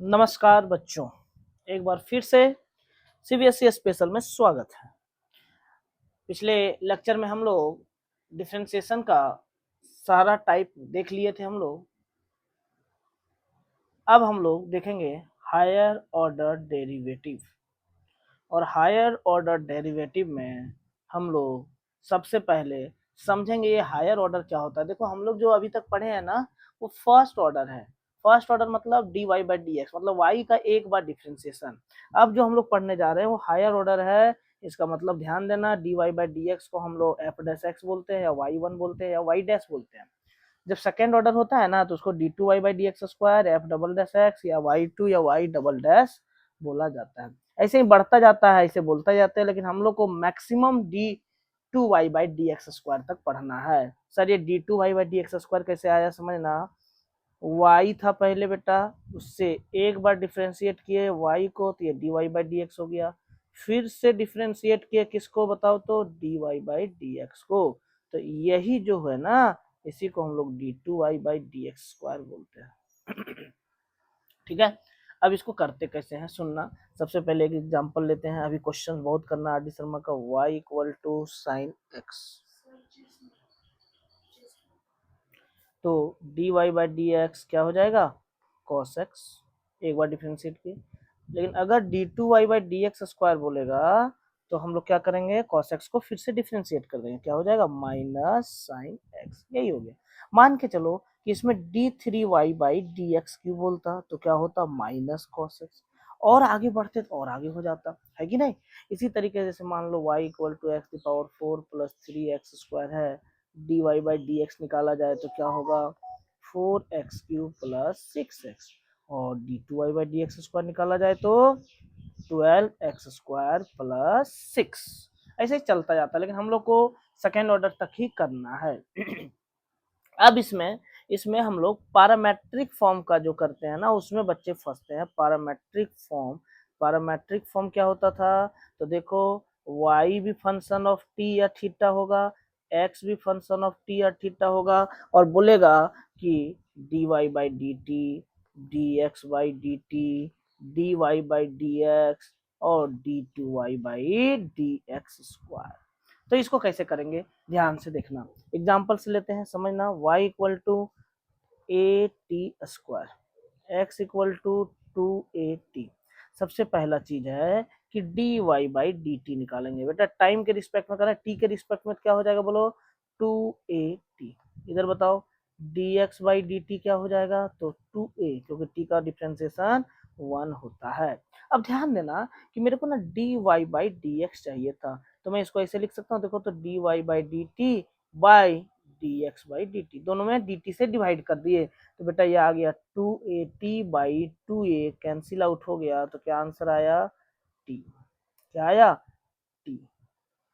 नमस्कार बच्चों, एक बार फिर से सीबीएसई स्पेशल में स्वागत है। पिछले लेक्चर में हम लोग डिफरेंशिएशन का सारा टाइप देख लिए थे हम लोग। अब हम लोग देखेंगे हायर ऑर्डर डेरिवेटिव, और हायर ऑर्डर डेरिवेटिव में हम लोग सबसे पहले समझेंगे ये हायर ऑर्डर क्या होता है। देखो, हम लोग जो अभी तक पढ़े हैं ना, वो फर्स्ट ऑर्डर है। फर्स्ट ऑर्डर मतलब D Y by D x, मतलब वाई का एक बार डिफ्रेंसिएशन। अब जो हम लोग पढ़ने जा रहे हैं वो हायर ऑर्डर है। इसका मतलब ध्यान देना, D Y by D x को हम लोग एफ डैश एक्स बोलते हैं, या वाई वन बोलते हैं, या वाई डैश बोलते हैं। जब सेकेंड ऑर्डर होता है ना, तो उसको D two Y by D x square, F double dash X, या वाई टू या वाई डबल डैश बोला जाता है। ऐसे ही बढ़ता जाता है, ऐसे बोलता जाते हैं, लेकिन हम लोग को maximum D two Y by D x square तक पढ़ना है। सर ये D two Y by D x square कैसे आया, समझना। वाई था पहले बेटा, उससे एक बार डिफ्रेंशिएट किए वाई को, तो ये D Y by D X हो गया। फिर से डिफ्रेंशिएट किए किसको बताओ, तो D Y by D x को। तो यही जो है ना, इसी को हम लोग D two Y by D x square बोलते हैं। ठीक है, अब इसको करते कैसे हैं सुनना। सबसे पहले एक एग्जांपल लेते हैं। अभी क्वेश्चन बहुत करना आर डी शर्मा का। y equal to sine x, तो D Y by D x क्या हो जाएगा, कॉस एक्स। एक बार डिफ्रेंशिएट किए। लेकिन अगर D two Y by D x square बोलेगा, तो हम लोग क्या करेंगे, कॉस एक्स को फिर से डिफ्रेंशिएट कर देंगे। क्या हो जाएगा, माइनस साइन एक्स। यही हो गया। मान के चलो कि इसमें D three Y by D X cube बोलता, तो क्या होता, माइनस कॉस एक्स। और आगे बढ़ते तो और आगे हो जाता है कि नहीं। इसी तरीके से जैसे मान लो y इक्वल टू एक्स की power 4 plus three x square है, d Y by D x निकाला जाए तो क्या होगा, 4x क्यूब प्लस 6x। और D two Y by D x square निकाला जाए तो 12x स्क्वायर प्लस 6। ऐसे ही चलता जाता है, लेकिन हम लोग को सेकेंड ऑर्डर तक ही करना है। अब इसमें इसमें हम लोग पैरामेट्रिक फॉर्म का जो करते हैं ना, उसमें बच्चे फंसते हैं। पैरामेट्रिक फॉर्म क्या होता था, तो देखो, y भी फंक्शन ऑफ t या थीटा होगा, x भी फंक्शन ऑफ t या थीटा होगा, और बोलेगा कि dy by D T, dx by D T, dy by dx, और d2y बाई dx स्क्वायर। तो इसको कैसे करेंगे, ध्यान से देखना। एग्जाम्पल से लेते हैं, समझना। y equal to A T square, X equal to two A T. सबसे पहला चीज है कि D Y by D T निकालेंगे। बेटा टाइम के रिस्पेक्ट में करना है, टी के रिस्पेक्ट में क्या हो जाएगा, बोलो, टू ए टी। इधर बताओ, d x by D T क्या हो जाएगा, तो टू ए, क्योंकि टी का डिफ्रेंसिएशन 1 होता है। अब ध्यान देना कि मेरे को ना D Y by D X चाहिए था, तो मैं इसको ऐसे लिख सकता हूँ, देखो, तो D Y by D t by D x by D t, दोनों में डी टी से डिवाइड कर दिए, तो बेटा ये आ गया two A t by two a, cancel out हो गया, तो क्या आंसर आया, टी। क्या आया, टी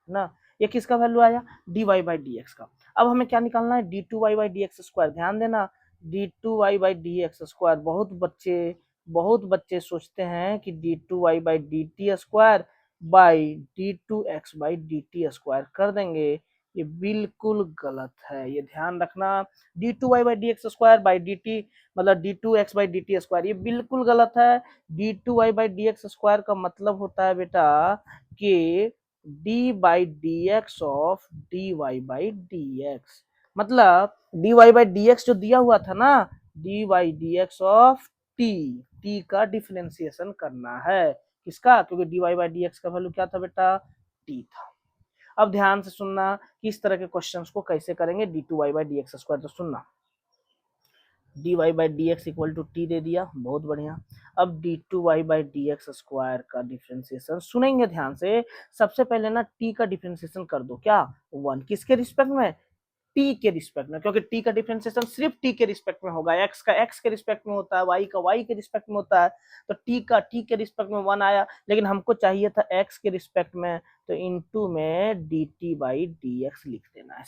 ना। ये किसका वैल्यू आया, d Y by D x का। अब हमें क्या निकालना है, d two Y by D x squared. ध्यान देना, d two Y by D x squared, बहुत बच्चे सोचते हैं कि d two Y by D t squared by d two x by D t squared कर देंगे। ये बिल्कुल गलत है, ये ध्यान रखना। D two Y by D x squared by D T मतलब d two x by D t square, ये बिल्कुल गलत है। D two Y by D x square का मतलब होता है बेटा कि d by D x of d Y by D x. मतलब D Y by D x जो दिया हुआ था ना, D y d x of t, t का डिफरेंशिएशन करना है। किसका, क्योंकि d Y by D x का वैल्यू क्या था बेटा, टी था। अब ध्यान से सुनना कि इस तरह के क्वेश्चंस को कैसे करेंगे, d two Y by D x square. तो सुनना, d Y by D x equal to t दे दिया, बहुत बढ़िया। अब d two Y by D x square का डिफ्रेंसिएशन सुनेंगे ध्यान से। सबसे पहले ना टी का डिफ्रेंसिएशन कर दो, क्या, 1, किसके रिस्पेक्ट में, टी के रिस्पेक्ट में, क्योंकि टी का डिफरेंशिएशन सिर्फ टी के रिस्पेक्ट में होगा। एक्स का एक्स के रिस्पेक्ट में होता है, वाई का वाई के रिस्पेक्ट में होता है। तो टी का टी के रिस्पेक्ट में 1 आया, लेकिन हमको चाहिए था एक्स के रिस्पेक्ट में, तो इनटू में d t by D x लिख देना है।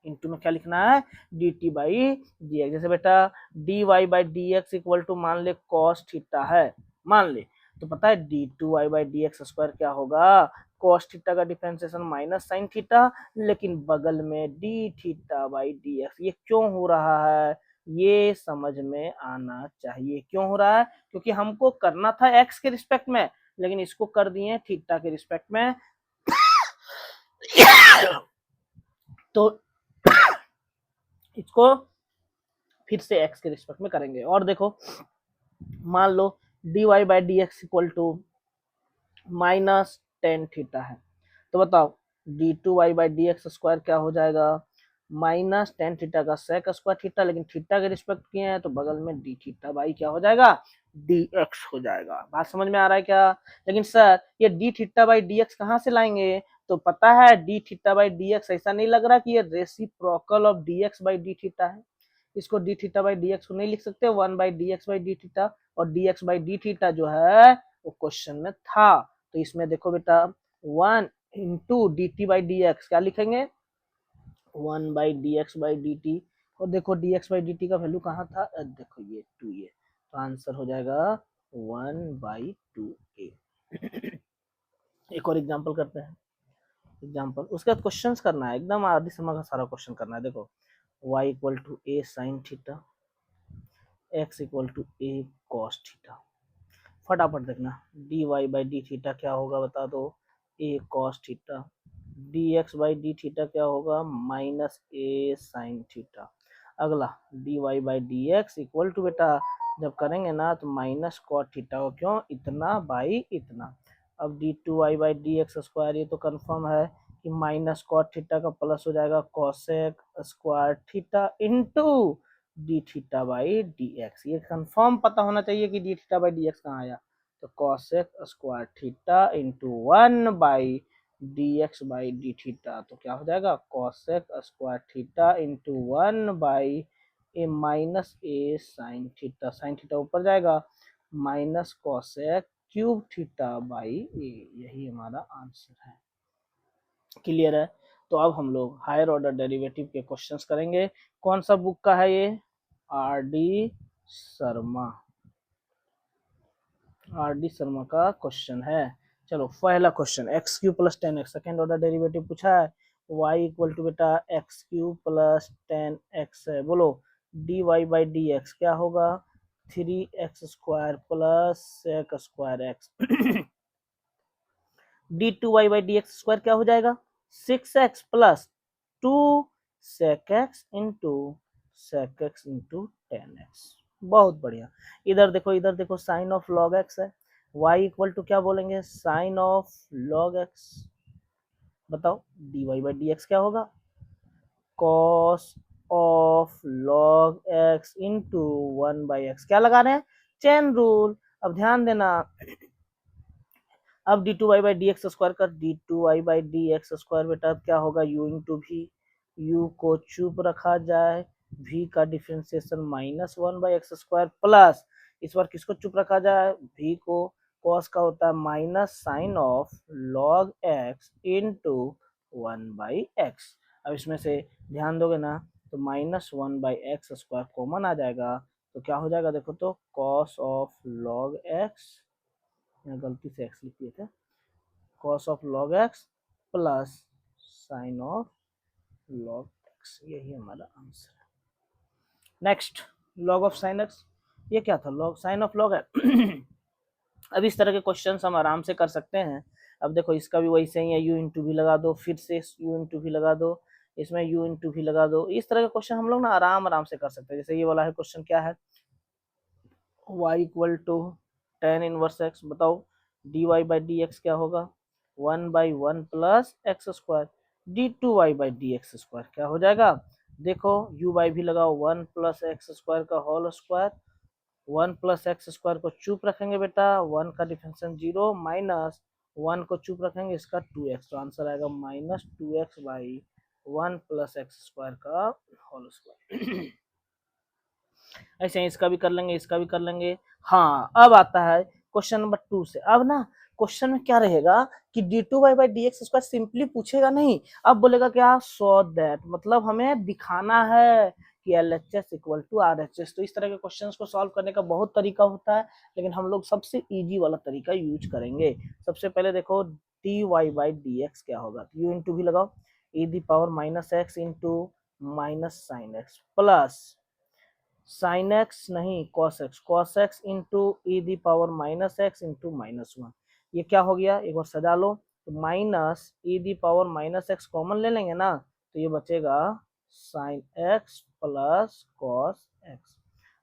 इनटू में क्या लिखना है, d t by D x. जैसे बेटा d Y by D x equal to मान ले कॉस थीटा है, मान ले, तो पता है d two Y by D x square क्या होगा, कॉस थीटा का डिफरेंशिएशन माइनस साइन थीटा, लेकिन बगल में d theta by D x. ये क्यों हो रहा है, ये समझ में आना चाहिए। क्यों हो रहा है? क्योंकि हमको करना था एक्स के रिस्पेक्ट में, लेकिन इसको कर दिए थीटा के रिस्पेक्ट में। तो इसको फिर से एक्स के रिस्पेक्ट में करेंगे। और देखो, मान लो dy by D x equal to minus tan theta है, तो बताओ d two Y by D x square क्या हो जाएगा? माइनस टेन थीटा का सेक स्क्वायर थीटा, लेकिन थीटा के रिस्पेक्ट किए हैं तो बगल में डी थीटा बाई क्या हो जाएगा? डी एक्स हो जाएगा। बात समझ में आ रहा है क्या? लेकिन सर ये d theta by D x कहाँ से लाएंगे? तो पता है d theta by D x ऐसा नहीं लग रहा कि ये reciprocal of d x by d theta है। इसको d theta by D x को नहीं लिख सकते, one by D x by d theta, और d x by d theta जो है वो क्वेश्चन में था। तो इसमें देखो बेटा, one into D t by D x क्या लिखेंगे? One by D x by D T. और देखो D x by D T का वैल्यू कहाँ था? देखो ये टू, ये तो आंसर हो जाएगा वन बाई टू ए। एक और एग्जांपल करते हैं। एग्जांपल उसके बाद क्वेश्चंस करना है, एकदम आधी समय का सारा क्वेश्चन करना है। देखो y equal to a sine theta, x equal to a cos theta. फटाफट देखना, d Y by d theta क्या होगा बता दो? A cos theta. D x by d theta क्या होगा? Minus a sine theta. अगला d Y by D x equal to बेटा जब करेंगे ना तो माइनस कॉट थीटा हो, क्यों? इतना बाई इतना। अब d two Y by D x squared, ये तो कंफर्म है कि माइनस कॉट थीटा का प्लस हो जाएगा cosec squared theta into d theta by D x. ये कंफर्म पता होना चाहिए कि d theta by D x कहाँ आया। तो cosec squared theta into one by D x by d theta, तो क्या हो जाएगा? Cosec squared theta into one by a minus a sine theta. Sine theta ऊपर जाएगा, minus cosec cube theta by a. यही हमारा आंसर है। Clear है? तो अब हम लोग हायर ऑर्डर डेरिवेटिव के क्वेश्चंस करेंगे। कौन सा बुक का है ये? R D Sharma. R D Sharma का क्वेश्चन है। चलो पहला question, x cube plus tan x, second order derivative पूछा है। वाई इक्वल टू बेटा x cube plus tan x है, बोलो d Y by D x क्या होगा? Three x square plus sec squared x. D two Y by D x square क्या हो जाएगा? Six x plus two sec x into sec x into tan x. बहुत बढ़िया। इधर देखो sine of log x है। y इक्वल टू क्या बोलेंगे? Sine of log x. बताओ d Y by D x क्या होगा? Cos of log x into one by x. क्या लगा रहे हैं? Chain rule. अब ध्यान देना, अब d two Y by D x square का d two Y by D x squared बेटा क्या होगा? यू इंटू भी। यू को चुप रखा जाए, भी का differentiation minus one by x square plus, इस बार किसको चुप रखा जाए? भी को। कॉस का होता है minus sine of log x into one by x. अब इसमें से ध्यान दोगे ना तो minus one by x square common आ जाएगा, तो क्या हो जाएगा? देखो तो कॉस ऑफ लॉग एक्स, गलती से एक्स लिख दिए थे, cos of log x plus sign of log x. यही हमारा आंसर है। Next, log of sine x, ये क्या था? Log sign of log x. अब इस तरह के क्वेश्चंस हम आराम से कर सकते हैं। अब देखो इसका भी वैसे ही है, यू इंटू भी लगा दो, फिर से यू इंटू भी लगा दो, इसमें यू इंटू भी लगा दो। इस तरह के क्वेश्चन हम लोग ना आराम से कर सकते हैं। जैसे ये वाला है क्वेश्चन, क्या है? y equal to tan inverse x. बताओ d Y by D x क्या होगा? One by one plus x square. D two Y by D x square क्या हो जाएगा? देखो यू बाई भी लगाओ, वन प्लस एक्स स्क्वायर का whole square. One plus x square को चुप रखेंगे बेटा, वन का डिफरेंशियल जीरो, माइनस वन को चुप रखेंगे इसका टू एक्स, तो आंसर आएगा minus two x by one plus x square का होल स्क्वायर। ऐसे ही इसका भी कर लेंगे, इसका भी कर लेंगे। हाँ, अब आता है क्वेश्चन नंबर टू से। अब ना क्वेश्चन में क्या रहेगा कि d two Y by D x squared simply पूछेगा नहीं, अब बोलेगा क्या? सो दैट, मतलब हमें दिखाना है कि L H S equal to R H S. तो इस तरह के क्वेश्चंस को सॉल्व करने का बहुत तरीका होता है, लेकिन हम लोग सबसे इजी वाला तरीका यूज करेंगे। सबसे पहले देखो d Y by D x क्या होगा? यू इंटू भी लगाओ, e the power minus x into minus sine x plus sine x नहीं cos x into e the power minus x into -1। ये क्या हो गया, एक बार सजा लो, तो minus e the power minus x common ले लेंगे ना, तो ये बचेगा sine x plus cos x.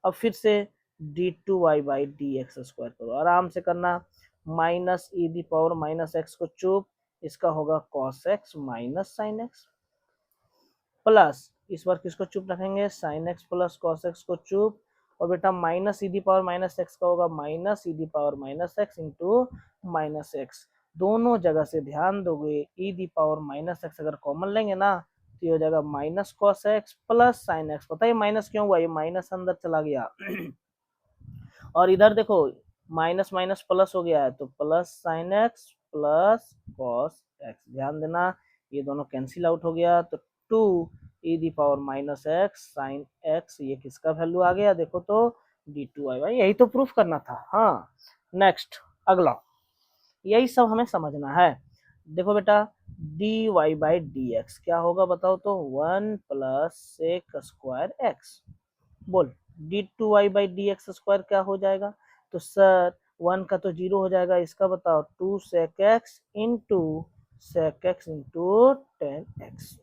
अब फिर से d two Y by D x squared करो, आराम से करना। Minus e the power minus x को चुप, इसका होगा cos x minus sine x, plus इस बार किसको चुप रखेंगे, sine x plus cos x को चुप, और बेटा minus e the power minus x का होगा minus e the power minus x into minus x. दोनों जगह से ध्यान दोगे, ई दी पावर माइनस एक्स अगर कॉमन लेंगे ना, तो ये हो जाएगा minus cos x plus sine x. पता है माइनस क्यों हुआ, ये माइनस अंदर चला गया और इधर देखो माइनस माइनस प्लस हो गया है, तो plus sine x plus cos x. ध्यान देना ये दोनों कैंसिल आउट हो गया, तो 2 e the power minus x sine x, ये किसका वैल्यू आ गया देखो तो डी टू वाई वाई। यही तो प्रूफ करना था। हाँ नेक्स्ट अगला, यही सब हमें समझना है। देखो बेटा d Y by D x क्या होगा बताओ तो, 1 प्लस सेक स्क्वायर एक्स। बोल d two Y by D x square क्या हो जाएगा, तो सर 1 का तो 0 हो जाएगा, इसका बताओ 2 sec x into sec x into 10x।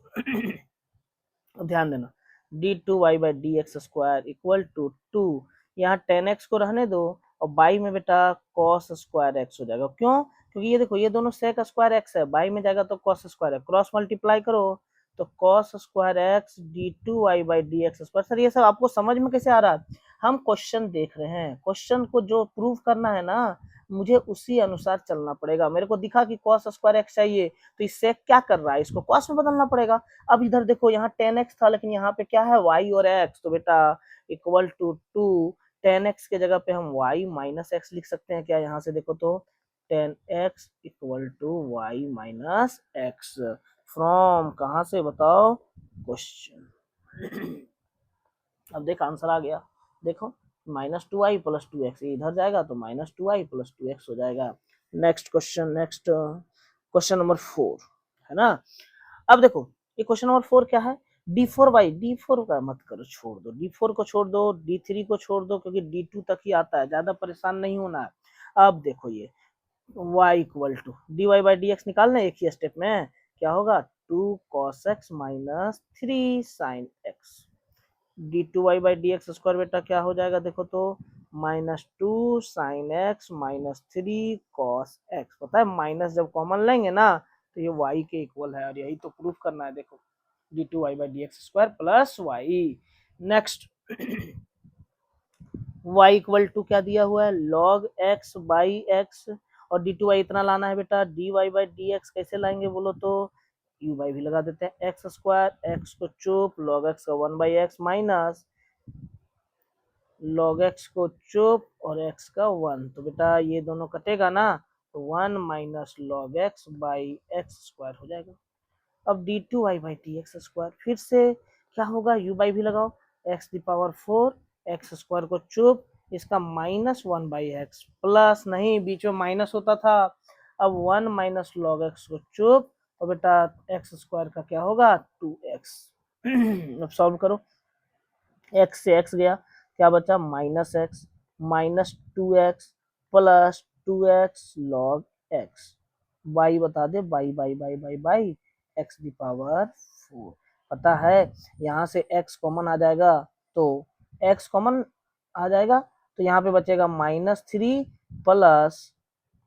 ध्यान देना d two Y by D x square equal to 2, यहाँ 10x को रहने दो और बाई में बेटा कॉस स्क्वायर एक्स हो जाएगा। क्यों, क्योंकि ये देखो ये दोनों सेक स्क्वायर एक्स है, बाई में जाएगा तो कॉस स्क्वायर है, क्रॉस मल्टीप्लाई करो तो cos square x d two Y by D x squared. Sir ये सब आपको समझ में कैसे आ रहा है, हम क्वेश्चन देख रहे हैं, क्वेश्चन को जो प्रूव करना है ना, मुझे उसी अनुसार चलना पड़ेगा। मेरे को दिखा कि कॉस स्क्वायर एक्स चाहिए, तो इससे क्या कर रहा है, इसको कॉस में बदलना पड़ेगा। अब इधर देखो यहाँ 10x था, लेकिन यहाँ पे क्या है y और x, तो बेटा इक्वल टू 2, 10x के जगह पे हम y माइनस एक्स लिख सकते हैं क्या, यहाँ से देखो तो 10x equal to y minus x. From कहाँ से बताओ, क्वेश्चन। अब देख आंसर आ गया, देखो -2y प्लस 2x, इधर जाएगा तो -2y प्लस 2x हो जाएगा। Next question, next question number 4 है ना। अब देखो ये क्वेश्चन नंबर 4 क्या है, d4 बाई d4 का मत करो, छोड़ दो d4 को, छोड़ दो d3 को, छोड़ दो क्योंकि d2 तक ही आता है, ज्यादा परेशान नहीं होना है। अब देखो ये y equal to dy by dx निकालना है एक ही स्टेप में, क्या होगा 2 cos x minus 3 sin x। D two Y by D x squared बेटा क्या हो जाएगा देखो तो, -2 sine x minus 3 cos x. पता है माइनस जब कॉमन लेंगे ना, तो ये y के इक्वल है, और यही तो प्रूफ करना है। देखो d two Y by D x square plus y. Next y equal to क्या दिया हुआ है, log x बाई एक्स, और डी टू वाई इतना लाना है बेटा, d Y by D x कैसे लाएंगे बोलो तो, यू बाई भी लगा देते हैं, एक्स स्क्वायर एक्स को चुप, log x का 1 by x minus log x को चुप और x का 1, तो बेटा ये दोनों कटेगा ना, तो 1 minus log x by x squared हो जाएगा। अब d two Y by D x squared, फिर से क्या होगा, यू बाई भी लगाओ, x the power 4 x square को चुप, इसका -1 बाई एक्स, प्लस नहीं बीच में माइनस होता था, अब 1 माइनस लॉग एक्स को चुप, और बेटा एक्स स्क्वायर का क्या होगा 2x। अब सॉल्व करो, x से x गया, क्या बचा -x minus 2x plus 2x log x, y बता दे, by by by by by x the power 4। पता है यहाँ से x कॉमन आ जाएगा, तो x कॉमन आ जाएगा, तो यहाँ पे बचेगा -3 plus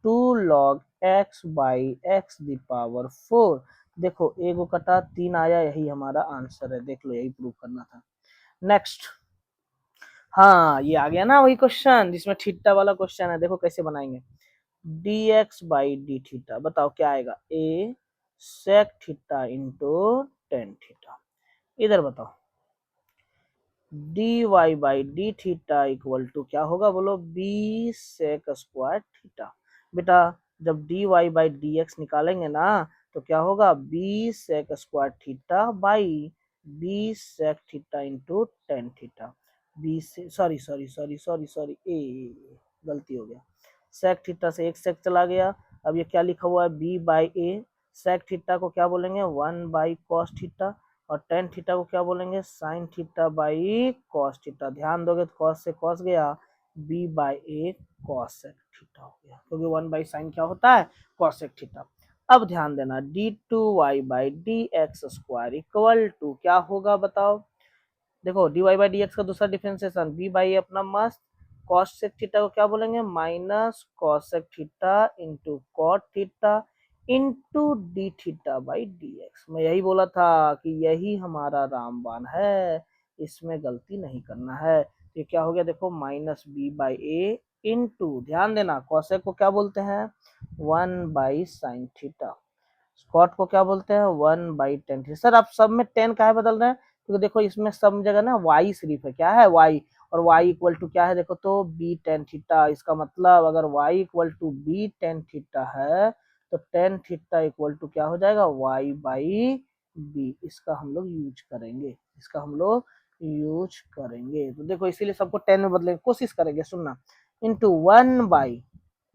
2 log x by x the power 4। देखो एगो कटा 3 आया, यही हमारा आंसर है, देख लो यही प्रूव करना था। नेक्स्ट, हाँ ये आ गया ना वही क्वेश्चन जिसमें थीटा वाला क्वेश्चन है, देखो कैसे बनाएंगे, dx बाई डी थीटा, बताओ क्या आएगा, a sec theta into tan theta. इधर बताओ dy by d theta equal to क्या होगा बोलो, b sec स्क्वायर थीटा। बेटा जब dy बाई dx निकालेंगे ना, तो क्या होगा b sec square theta by b sec theta into tan theta. B sorry sorry sorry sorry sorry सॉरी ए गलती हो गया, सेक थीटा से एक सेक चला गया। अब ये क्या लिखा हुआ है, b by a, sec theta को क्या बोलेंगे 1 बाई कॉस थीटा, और टेन थीटा को क्या बोलेंगे, sine theta by cos theta. ध्यान दोगे तो कॉस से कॉस गया, b by a cosec theta हो गया, क्योंकि वन बाई साइन क्या होता है, कॉसेक थीटा। अब ध्यान देना, d two Y by D x square equal to क्या होगा बताओ। देखो d Y by D x का दूसरा डिफरेंशिएशन बी बाई अपना मस्त, कॉसेक थीटा को क्या बोलेंगे, minus cosec theta into cot theta into d theta by D x. मैं यही बोला था कि यही हमारा रामबाण है, इसमें गलती नहीं करना है। ये क्या हो गया देखो, minus b by a into, ध्यान देना कॉसेक को क्या बोलते हैं, one by sine theta, cot को क्या बोलते हैं, one by tan theta. Sir आप सब में टेन काहे बदल रहे हैं, क्योंकि देखो इसमें सब जगह ना वाई सिर्फ है, क्या है वाई, और वाई इक्वल टू क्या है देखो तो बी टेन थीटा। इसका मतलब अगर y equal to b tan theta है तो टेन थीटा इक्वल टू क्या हो जाएगा, वाई बाई बी। इसका हम लोग यूज करेंगे, इसका हम लोग यूज करेंगे। तो देखो इसीलिए सबको टेन में बदलने की कोशिश करेंगे, सुनना, into one by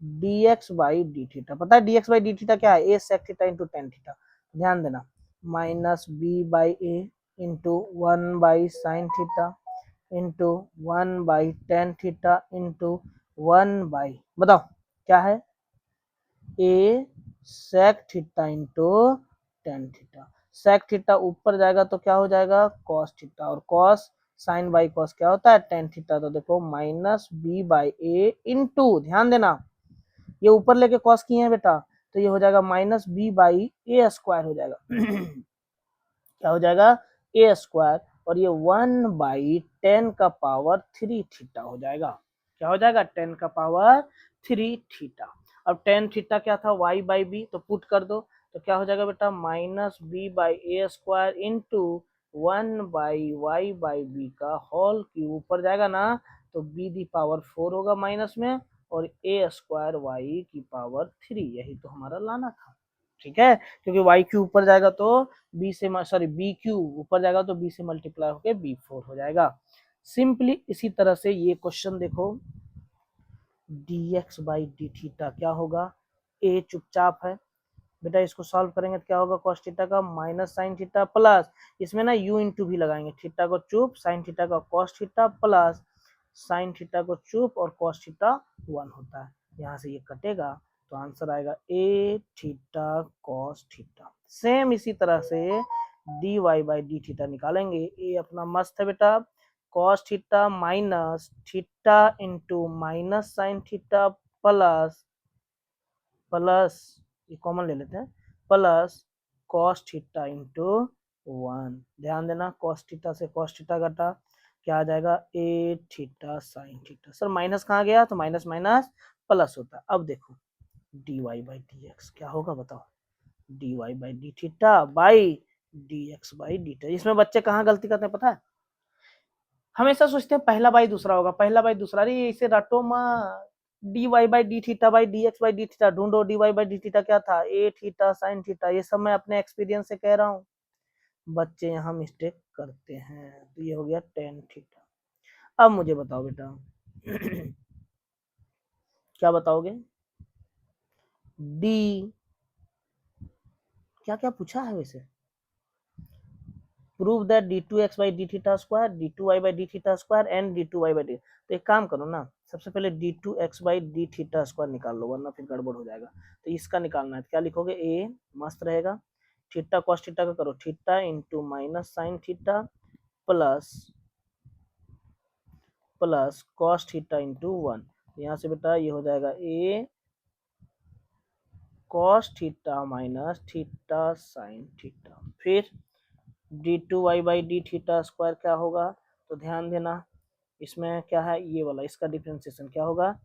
D x by d theta. पता है d x by d theta क्या है, a sec theta into tan theta. ध्यान देना, minus b by a into one by sine theta into one by tan theta into one by, बताओ क्या है, a sec theta into tan theta. Sec theta ऊपर जाएगा तो क्या हो जाएगा, कॉस थीटा, और कॉस साइन बाई कॉस क्या होता है, टेन थीटा। तो देखो minus b by a into, ध्यान देना ये ऊपर लेके कॉस किए हैं बेटा, तो ये हो जाएगा minus b by a squared हो जाएगा क्या हो जाएगा, ए स्क्वायर, और ये वन बाई टेन का पावर थ्री थीटा हो जाएगा। क्या हो जाएगा, टेन का पावर थ्री थीटा। अब टेन थीटा क्या था, वाई बाई बी, तो पुट कर दो, तो क्या हो जाएगा बेटा, minus b by a squared into one by y by b का होल क्यूब, ऊपर जाएगा ना तो बी दी पावर फोर होगा माइनस में, और ए स्क्वायर वाई की पावर थ्री, यही तो हमारा लाना था। ठीक है, क्योंकि वाई क्यू ऊपर जाएगा तो B sorry, sorry B Q ऊपर जाएगा तो बी से मल्टीप्लाई होकर बी फोर हो जाएगा। सिंपली इसी तरह से ये क्वेश्चन देखो, D x by d theta क्या होगा, ए चुपचाप है बेटा, इसको सॉल्व करेंगे तो क्या होगा, कॉस थीटा का माइनस साइन थीटा प्लस, इसमें ना यू इंटू भी लगाएंगे, थीटा को चुप, साइन थीटा का cos theta plus sine theta को चुप और कॉस थीटा वन होता है, यहाँ से ये कटेगा तो आंसर आएगा a theta cos theta. Same इसी तरह से d Y by d theta निकालेंगे, ए अपना मस्त है बेटा, cos theta minus theta into minus sine theta plus plus, ये कॉमन ले लेते हैं, plus cos theta into one. ध्यान देना कॉस थीटा से कॉस थीटा घटा, क्या आ जाएगा, a theta sine theta. Sir minus कहाँ गया, तो माइनस माइनस प्लस होता है। अब देखो d Y by D x क्या होगा बताओ, d Y by d theta by D x by d theta. इसमें बच्चे कहाँ गलती करते हैं पता है, हमेशा सोचते हैं पहला बाई दूसरा होगा, पहला बाई दूसरा, अरे इसे रटो मत, d Y by d theta by D x by d theta ढूंढो, d Y by d theta क्या था, ए थीटा साइन थीटा। ये सब मैं अपने एक्सपीरियंस से कह रहा हूँ, बच्चे यहाँ मिस्टेक करते हैं। तो ये हो गया टेन थीटा। अब मुझे बताओ बेटा क्या बताओगे, डी, क्या क्या पूछा है वैसे, prove that d two x by d theta squared, d two Y by d theta squared and d two Y by d. तो एक काम करो ना, सबसे पहले d two x by d theta squared निकाल लो, वरना फिर गड़बड़ हो जाएगा। तो इसका निकालना है, क्या लिखोगे, ए मस्त रहेगा, थीटा कॉस थीटा का करो, theta into minus sine theta plus plus cos theta into one. यहाँ से बेटा ये हो जाएगा a cos theta minus theta sine theta, फिर d two Y by d theta square क्या होगा, तो ध्यान देना इसमें क्या है, ये वाला इसका डिफ्रेंसिएशन क्या होगा,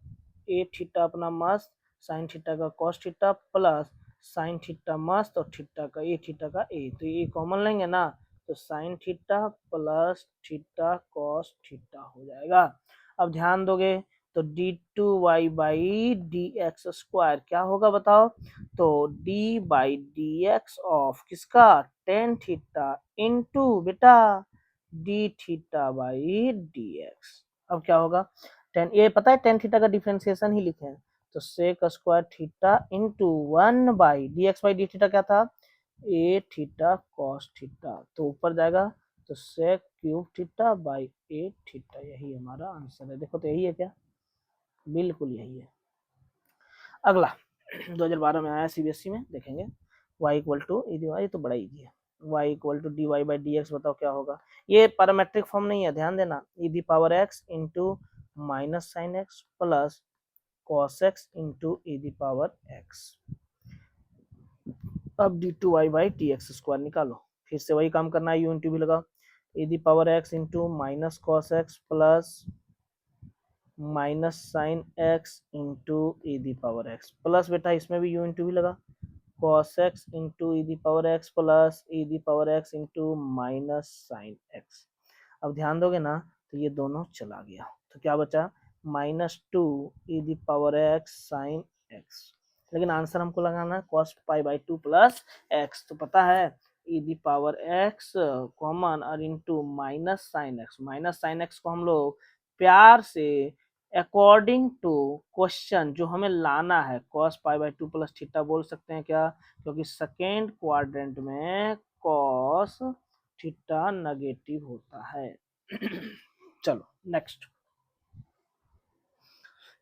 ए थीटा अपना मस्त, साइन थीटा का cos theta plus sine theta मस्त और थीटा का ए, तो ये कॉमन लेंगे ना, तो sine theta plus theta cos theta हो जाएगा। अब ध्यान दोगे तो d two Y by D x square क्या होगा बताओ, तो d by D x of किसका, टेन थीटा इंटू बेटा d theta by D x. अब क्या होगा, टेन, ये पता है टेन थीटा का डिफरेंशिएशन ही लिखे हैं, तो sec square theta into one by D x by d theta क्या था, ए थीटा कॉस थीटा, तो ऊपर जाएगा तो sec cube theta by a theta, यही हमारा आंसर है। देखो तो यही है क्या, बिल्कुल यही है। अगला 2012 में आया सीबीएसई में, देखेंगे y इक्वल टू ये तो बड़ा इजी है, y equal to d Y by D x, बताओ क्या होगा। ये पैरामेट्रिक फॉर्म नहीं है, ध्यान देना, e the power x into minus sine x plus cos x into e the power x. अब d two Y by t x square निकालो, फिर से वही काम करना है, यू इंटू भी लगा, e the power x into minus cos x plus minus sine x into e the power x plus, बेटा इसमें भी यू इंटू भी लगा, cos x into e the power x plus e the power x into minus sine x. अब ध्यान दोगे ना तो ये दोनों चला गया, तो क्या बचा, minus two e the power x sine x, लेकिन आंसर हमको लगाना है cos pi by two plus x, तो पता है ई दी पावर एक्स कॉमन और इंटू माइनस साइन एक्स को हम लोग प्यार से अकॉर्डिंग टू क्वेश्चन जो हमें लाना है cos pi by two plus theta बोल सकते हैं क्या, क्योंकि सेकेंड क्वाड्रेंट में cos थीटा नेगेटिव होता है। चलो नेक्स्ट,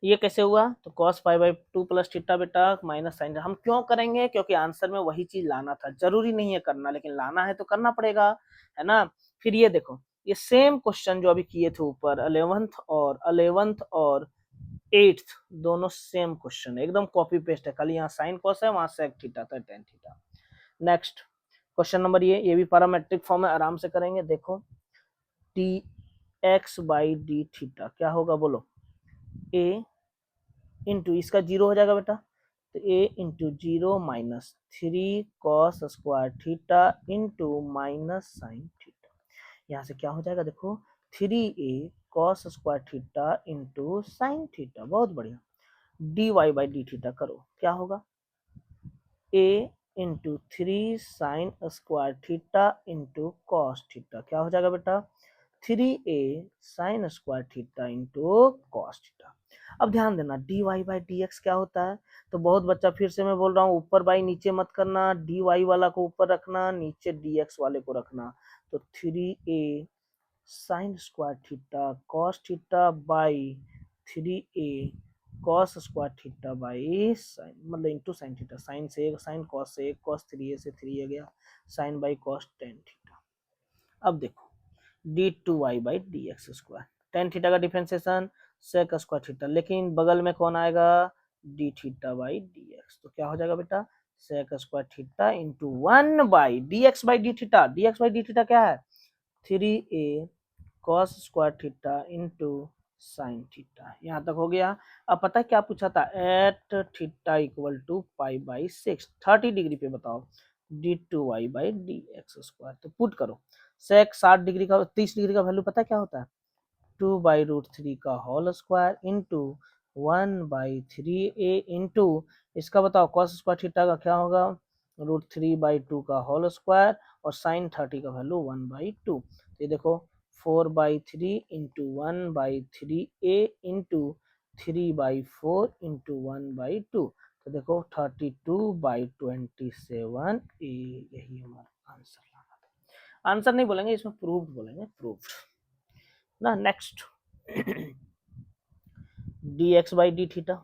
ये कैसे हुआ, तो cos pi by two plus theta बेटा माइनस साइन, हम क्यों करेंगे, क्योंकि आंसर में वही चीज लाना था, जरूरी नहीं है करना, लेकिन लाना है तो करना पड़ेगा, है ना। फिर ये देखो, ये सेम क्वेश्चन जो अभी किए थे ऊपर 11th और 8th, दोनों सेम क्वेश्चन है, एकदम कॉपी पेस्ट है, खाली यहाँ साइन कॉस है, वहां सेक थीटा था, tan theta. Next question number ये भी पैरामेट्रिक फॉर्म है, आराम से करेंगे, देखो D x by d theta क्या होगा बोलो, ए इंटू इसका जीरो हो जाएगा बेटा, तो a into zero minus three cos square theta into minus sine theta, यहाँ से क्या हो जाएगा देखो, three a cos square theta into sine theta, बहुत बढ़िया, d Y by d theta करो, क्या होगा, a into three sine square theta into cos theta, क्या हो जाएगा बेटा, three a sine square theta into cos theta. अब ध्यान देना D Y by D x क्या होता है, तो बहुत बच्चा, फिर से मैं बोल रहा हूँ, ऊपर बाई नीचे मत करना, डी वाई वाला को ऊपर रखना, नीचे डी एक्स वाले को रखना, तो three a sine square theta cos theta by three a cos square theta by sine, मतलब इंटू साइन थीटा, साइन से एक साइन, कॉस से एक कॉस, थ्री ए से थ्री ए गया, sine by cos tan theta. अब देखो d two Y by D x square, tan theta का डिफ्रेंसिएशन सेक स्क्वायर थीटा, लेकिन बगल में कौन आएगा, d theta by D x, तो क्या हो जाएगा बेटा, sec square theta into one by D x by d theta, d x by d theta क्या है, three a cos square theta into sine theta, यहाँ तक हो गया। अब पता है क्या पूछा था, at theta equal to pi by six, 30 degree पे बताओ d two Y by D x square, तो पुट करो, सेक 60 डिग्री का 30 डिग्री का वैल्यू पता है क्या होता है, टू बाई रूट थ्री का whole square into one by three a into इसका बताओ कॉस स्क्वायर थीटा का क्या होगा, रूट थ्री बाई टू का होल स्क्वायर और साइन 30 का वैल्यू वन बाई टू, तो ये देखो four by three into one by three a into three by four into one by two, तो देखो 32/27 ए, यही हमारा आंसर लाना था। आंसर नहीं बोलेंगे इसमें, प्रूव्ड बोलेंगे, प्रूव्ड ना। Next d x by d theta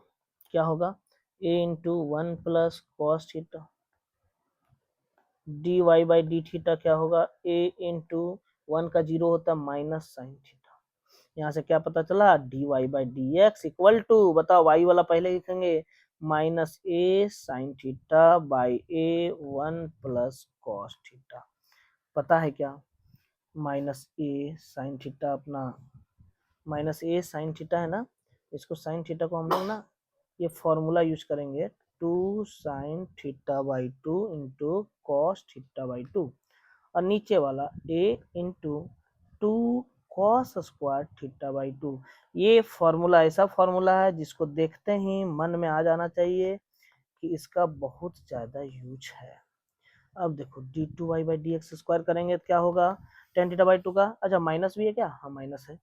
क्या होगा, a into one plus cos theta, d Y by d theta क्या होगा, ए इंटू वन का जीरो होता है माइनस साइन थीटा, यहाँ से क्या पता चला, d Y by D x equal to, बताओ वाई वाला पहले लिखेंगे, minus a sine theta by a one plus cos theta, पता है क्या, माइनस ए साइन थीटा, अपना माइनस ए साइन थीटा है ना, इसको साइन थीटा को हम लोग ना ये फॉर्मूला यूज करेंगे, two sine theta by two into cos theta by two, और नीचे वाला a into two cos square theta by two, ये फॉर्मूला ऐसा फॉर्मूला है जिसको देखते ही मन में आ जाना चाहिए कि इसका बहुत ज्यादा यूज है। अब देखो d two Y by D x square करेंगे तो क्या होगा, टेन थीटा बाई टू का, अच्छा माइनस भी है क्या, हाँ माइनस है,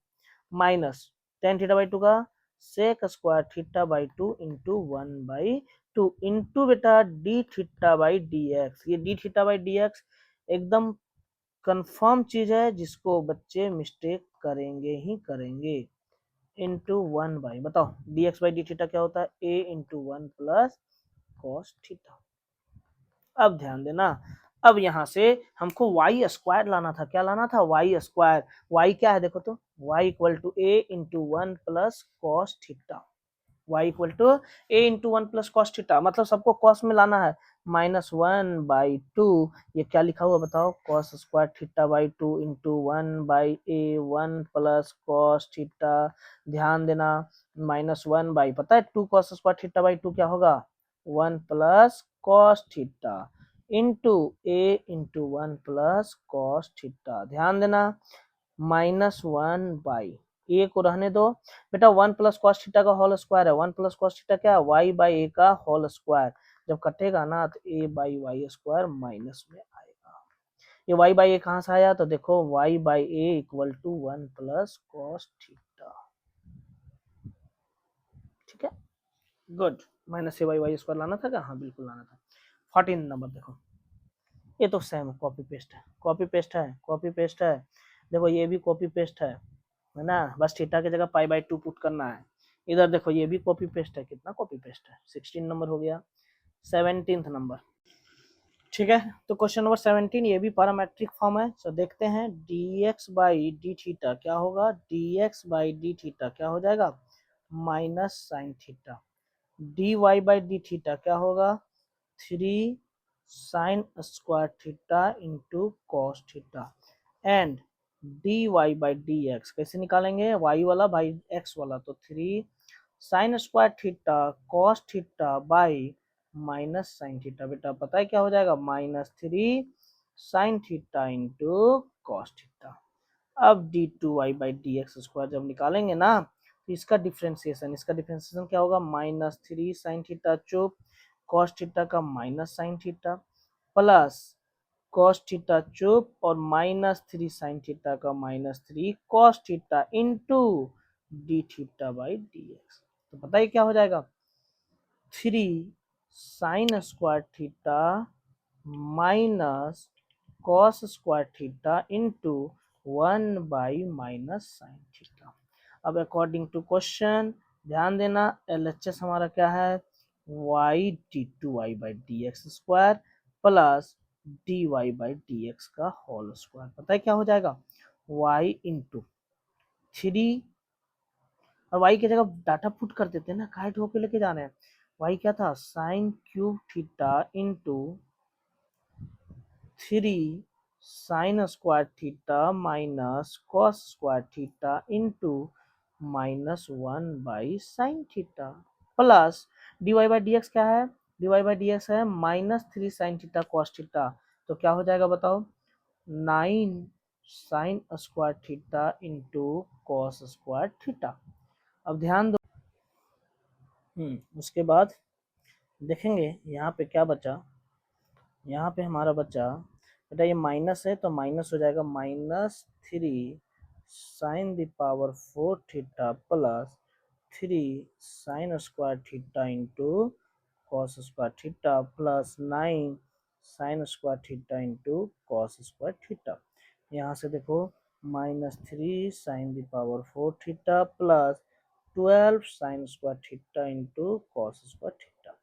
minus tan theta by two का sec square theta by two into one by into बेटा d theta by D x. ये d theta by D x एकदम कंफर्म चीज है जिसको बच्चे मिस्टेक करेंगे ही करेंगे। इंटू 1 बाई, बताओ d x by d theta क्या होता है, a into 1 plus cos theta. अब ध्यान देना, अब यहां से हमको वाई स्क्वायर लाना था। क्या लाना था, वाई स्क्वायर। वाई क्या है देखो तो, y equal to a into 1 plus cos theta. y equal to a into 1 plus cos theta, मतलब सबको कॉस में लाना है। -1/2, ये क्या लिखा हुआ बताओ, cos square theta by 2 into 1/a1 plus cos theta. ध्यान देना, -1 पता है 2 कॉस स्क्वायर थीटा बाई 2 क्या होगा, 1 प्लस कॉस थीटा इंटू ए इंटू 1 प्लस कॉस थीटा। ध्यान देना, -1 ए को रहने दो बेटा, 1 प्लस कॉस थीटा का होल स्क्वायर है। 1 प्लस कॉस थीटा क्या है, वाई बाई ए का होल स्क्वायर। जब कटेगा ना तो ए बाई वाई स्क्वायर माइनस में आएगा। ये वाई बाई ए कहां से आया, तो देखो y by a equal to 1 plus cos theta. ठीक है, good. Minus a by y square लाना था क्या, हाँ बिल्कुल लाना था। 14 नंबर देखो, ये तो सेम कॉपी पेस्ट है, कॉपी पेस्ट है, कॉपी पेस्ट है। देखो ये भी कॉपी पेस्ट है ना, बस थीटा की जगह पाई बाई 2 पुट करना है। इधर देखो ये भी कॉपी पेस्ट है, कितना कॉपी पेस्ट है, 16 नंबर हो गया। 17th नंबर, ठीक है। तो क्वेश्चन नंबर 17 ये भी पैरामेट्रिक फॉर्म है। तो देखते हैं dx बाई डी थीटा क्या होगा, dx बाई डी थीटा क्या हो जाएगा, minus sine theta. dy by d theta क्या होगा, 3 sine square theta into cos theta. And d Y by D x कैसे निकालेंगे, वाई वाला बाई एक्स वाला, तो 3 sine square theta cos theta by minus sine theta. बेटा पता है क्या हो जाएगा, -3 sine theta into cos theta. अब d two Y by D x square जब निकालेंगे ना, तो इसका डिफ्रेंसिएशन क्या होगा, -3 साइन थीटा चुप कॉस थीटा का minus sine theta plus cos theta चुप और -3 साइन थीटा का -3 cos theta into d theta by D x. तो पता है क्या हो जाएगा, 3 sine square theta minus cos square theta into 1/- sine theta. अब अकॉर्डिंग टू क्वेश्चन ध्यान देना, LHS हमारा क्या है, y d two Y by D x square plus d Y by D x का होल स्क्वायर। पता है क्या हो जाएगा, वाई इंटू 3, और वाई की जगह डाटा पुट कर देते हैं ना, काहे होके लेके जाना है। वाई क्या था, sine cube theta into 3 sine square theta minus cos square theta into -sine theta plus d Y by D x क्या है, d Y by D x है -3 साइन थीटा कॉस थीटा। तो क्या हो जाएगा बताओ, 9 sine square theta into cos square theta. अब ध्यान दो, उसके बाद देखेंगे यहाँ पे क्या बचा। यहाँ पे हमारा बचा बेटा, ये माइनस है तो माइनस हो जाएगा -3 sine the power 4 theta plus 3 sine square theta into cos square theta plus 9 sine square theta into cos square theta. यहाँ से देखो -3 sine the power 4 theta plus 12 sine square theta into cos square theta.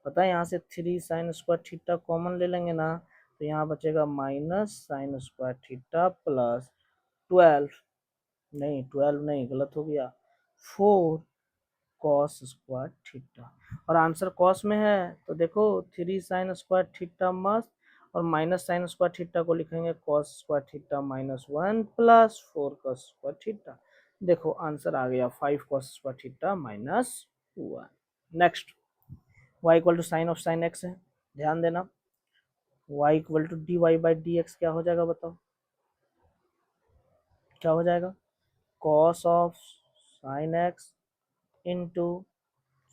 पता है यहाँ से 3 sine square theta common ले लेंगे ना, तो यहाँ बचेगा minus sign square theta plus 12 नहीं 12 नहीं गलत हो गया, 4 कॉस स्क्वायर थीटा। और आंसर कॉस में है तो देखो 3 साइन स्क्वायर थीटा मस्त, और माइनस साइन स्क्वायर थीटा को लिखेंगे cos square theta -1 plus 4 cos square theta. देखो आंसर आ गया 5 cos square theta -1। Next, y equal to sine of sine x है, ध्यान देना y equal to d Y by D x क्या हो जाएगा बताओ, क्या हो जाएगा, cos of sine x into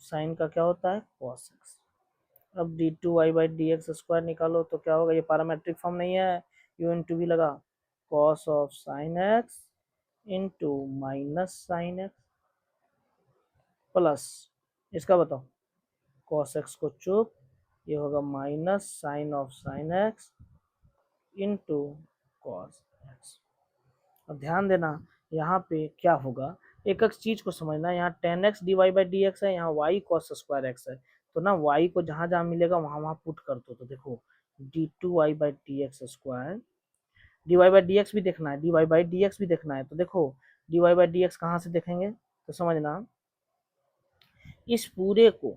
sine का क्या होता है कॉस एक्स। अब d two Y by D x square निकालो तो क्या होगा, ये पैरामेट्रिक फॉर्म नहीं है, यू इंटू भी लगा, cos of sine x into minus sine x plus इसका बताओ कॉस एक्स को चुप, ये होगा minus sine of sine x into cos x. अब ध्यान देना यहाँ पे क्या होगा, एक एक चीज को समझना है। यहाँ tan x d Y by D x है, यहाँ वाई कॉस स्क्वायर एक्स है, तो ना वाई को जहां जहां मिलेगा वहां वहां पुट कर दो। तो देखो d two Y by D x square, d Y by D x भी देखना है, d Y by D x भी देखना है। तो देखो d Y by D x कहाँ से देखेंगे, तो समझना इस पूरे को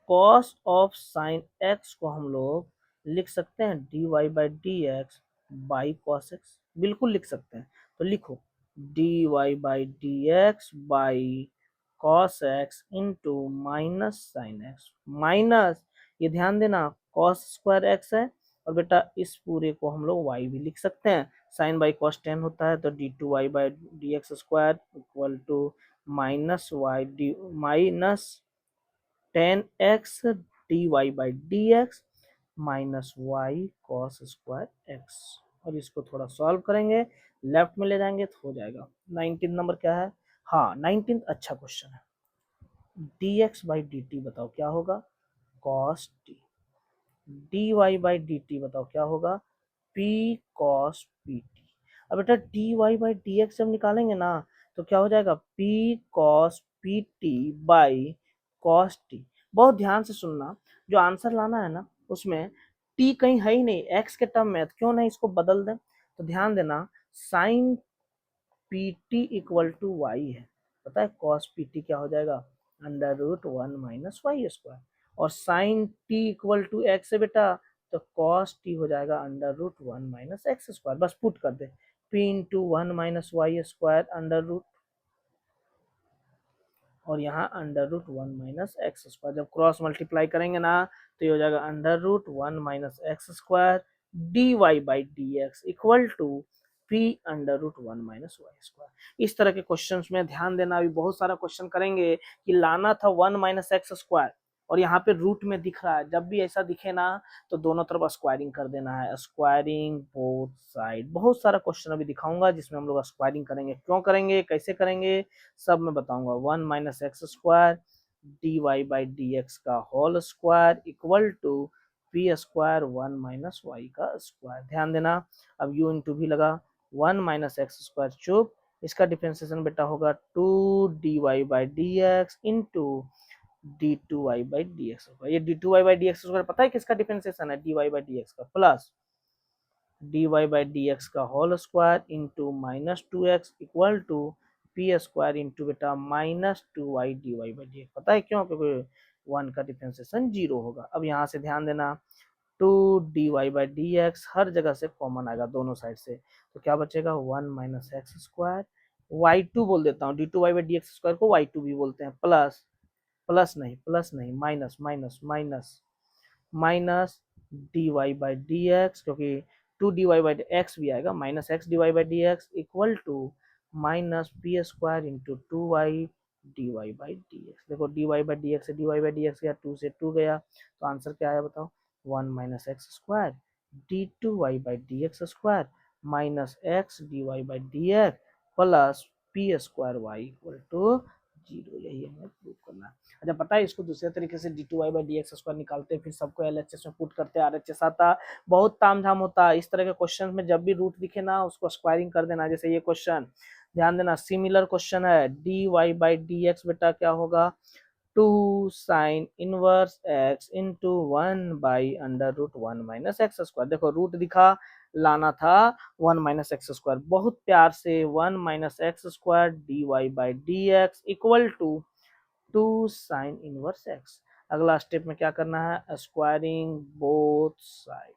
कॉस ऑफ साइन एक्स को हम लोग लिख सकते हैं d Y by D x by cos x, बिल्कुल लिख सकते हैं। तो लिखो d Y by D x by cos x into minus sine x, minus ये ध्यान देना कॉस स्क्वायर एक्स है, और बेटा इस पूरे को हम लोग वाई भी लिख सकते हैं, साइन बाई कॉस टेन होता है, तो d two Y by D x square equal to minus y d minus tan x d Y by D x minus y cos square x. और इसको थोड़ा सॉल्व करेंगे, लेफ्ट में ले जाएंगे तो हो जाएगा। 19 नंबर क्या है, हाँ 19 अच्छा क्वेश्चन है। D x by D t बताओ क्या होगा, cos t, d Y by D t बताओ क्या होगा, पी कॉस पी टी। अब बेटा d Y by D x जब निकालेंगे ना तो क्या हो जाएगा, p cos p t by cos t. बहुत ध्यान से सुनना, जो आंसर लाना है ना उसमें टी कहीं है ही नहीं, एक्स के टर्म में है, तो क्यों नहीं इसको बदल दें। तो ध्यान देना sine p t equal to y है, पता है कॉस पी टी क्या हो जाएगा, under root one minus y square, और sine t equal to x है बेटा, तो कॉस टी हो जाएगा under root one minus x square, बस पुट कर दे p into one minus y square under root, और यहाँ under root one minus x square, जब क्रॉस मल्टीप्लाई करेंगे ना तो ये हो जाएगा under root one minus x square d Y by D x equal to p under root one minus y square. इस तरह के क्वेश्चन में ध्यान देना, अभी बहुत सारा क्वेश्चन करेंगे कि लाना था वन माइनस एक्स स्क्वायर और यहाँ पे रूट में दिख रहा है, जब भी ऐसा दिखे ना तो दोनों तरफ स्क्वायरिंग कर देना है, स्क्वायरिंग बोथ साइड। बहुत सारा क्वेश्चन अभी दिखाऊंगा जिसमें हम लोग स्क्वायरिंग करेंगे, क्यों करेंगे कैसे करेंगे सब मैं बताऊंगा। One minus x square d Y by D x का whole square equal to p square one minus y का स्क्वायर। ध्यान देना अब यू इंटू भी लगा, वन माइनस एक्स स्क्वायर चुप, इसका डिफरेंशिएशन बेटा होगा two d Y by D x into d two Y by D x. ये D two Y by D x square पता है किसका डिफरेंशिएशन है, d Y by D x का, plus d Y by D x का whole square into minus two x equal to p square into बेटा minus two y d Y by D x. पता है क्यों, क्योंकि one का differentiation zero होगा। अब यहाँ से ध्यान देना two d Y by D x हर जगह से कॉमन आएगा दोनों साइड से, तो क्या बचेगा one minus x square, y two बोल देता हूँ, d two Y by D x square को वाई टू भी बोलते हैं, प्लस प्लस नहीं minus minus minus minus d Y by D x, क्योंकि two d Y by x भी आएगा, minus x d Y by D x equal to minus p square into two y d Y by D x. देखो d Y by D x से d Y by D x गया, two से two गया, तो answer क्या आया बताओ, one minus x square d two Y by D x square minus x d Y by D x plus p square y equal to zero. यही हमें prove करना है। अच्छा पता है इसको दूसरे तरीके से d two Y by D x square निकालते हैं, फिर सबको एल एच एस में पुट करते हैं, आर एच एस आता, बहुत तामझाम होता है। इस तरह के क्वेश्चन में जब भी रूट दिखे ना उसको स्क्वायरिंग कर देना, जैसे ये क्वेश्चन ध्यान देना सिमिलर क्वेश्चन है, d Y by D x बेटा क्या होगा, two sine inverse x into one by under root one minus x square. देखो रूट दिखा, लाना था वन माइनस एक्स स्क्वायर, बहुत प्यार से one minus x square d Y by D x equal to two sine inverse x. अगला step में क्या करना है, स्क्वायरिंग बोथ साइड,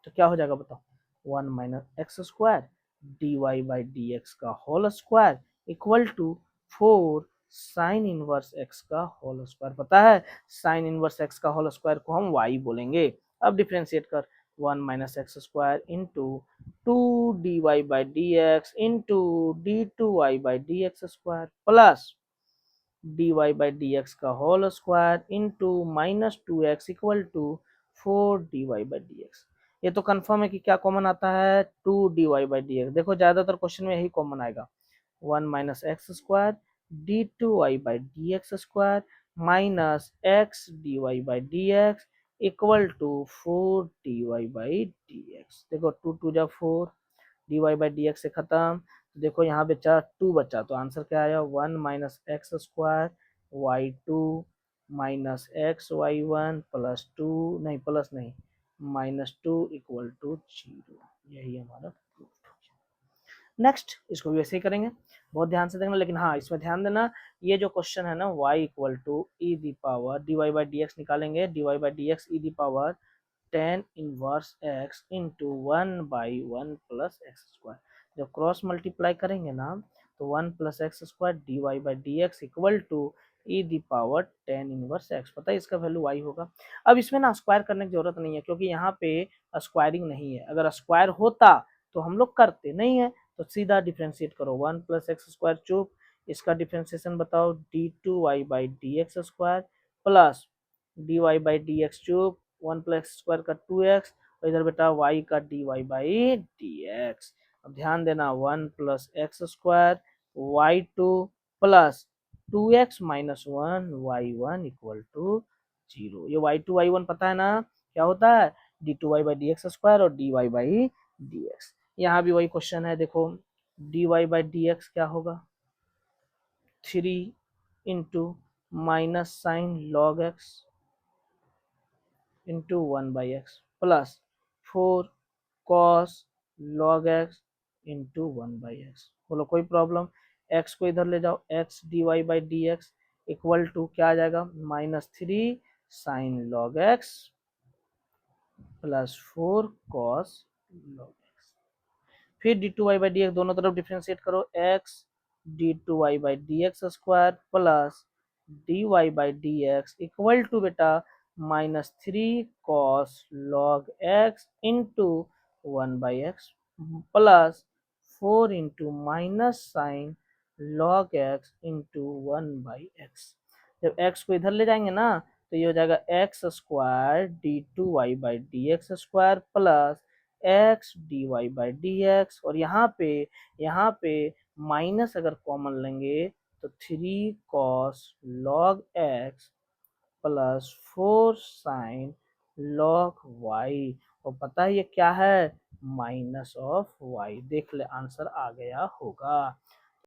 तो क्या हो जाएगा बताओ, one minus x square d Y by D x का whole square equal to four sine inverse x का होल स्क्वायर। पता है साइन इनवर्स एक्स का होल स्क्वायर को हम वाई बोलेंगे। अब डिफ्रेंशिएट कर, one minus x square into two d Y by D x into d two Y by D x square plus d Y by D x का whole square into minus two x equal to four d Y by D x. ये तो confirm है कि क्या common आता है, two d Y by D x. देखो ज्यादातर क्वेश्चन में यही कॉमन आएगा, one minus x square d two Y by D x square minus x d Y by D x equal to 4 dy/dx। देखो 2 2 जा 4, dy बाई डी एक्स से खत्म। तो देखो यहाँ बचा 2 बचा, तो आंसर क्या आया 1 minus x square y two minus x y one plus two, नहीं प्लस नहीं, -2 इक्वल टू 0। यही हमारा प्रूफ। नेक्स्ट इसको भी वैसे ही करेंगे, बहुत ध्यान से देखना, लेकिन हाँ इसमें ध्यान देना, ये जो क्वेश्चन है ना y equal to e the power d Y by D x निकालेंगे, d Y by D x e the power tan inverse x into 1/1 plus x square. जब क्रॉस मल्टीप्लाई करेंगे ना तो 1 plus x square d Y by D x equal to e the power tan inverse x, पता है इसका value y होगा। अब इसमें ना स्क्वायर करने की जरूरत नहीं है, क्योंकि यहाँ पे स्क्वायरिंग नहीं है, अगर स्क्वायर होता तो हम लोग करते, नहीं है तो सीधा डिफ्रेंशिएट करो, 1 प्लस एक्स स्क्वायर चुप, इसका डिफ्रेंशिएशन बताओ d2y/dx square plus dy by D x चुप, 1 प्लस स्क्वायर का 2x, और इधर बेटा y का dy बाई डी एक्स। अब ध्यान देना 1 plus x square y two plus 2x minus 1 y1 equal to 0। ये y2 y1 पता है ना क्या होता है, d2y/dx स्क्वायर और dy बाई dx। यहाँ भी वही क्वेश्चन है, देखो dy/dx क्या होगा 3 into minus sign log x into 1/x plus 4 cos log x into 1/x। बोलो कोई प्रॉब्लम, x को इधर ले जाओ, x dy/dx इक्वल टू क्या आ जाएगा -3 sine log x plus 4 cos log x. फिर d2y/dx दोनों तरफ डिफ्रेंशिएट करो, x d2y/dx square plus dy/dx equal to बेटा -3 cos log x into 1/x plus 4 into minus sine log x into 1/x। जब x को इधर ले जाएंगे ना तो ये हो जाएगा x square d2y/dx square plus x d Y by D x, और यहाँ पे माइनस अगर कॉमन लेंगे तो 3 cos log x plus 4 sine log y, और पता है ये क्या है माइनस ऑफ y। देख ले आंसर आ गया होगा।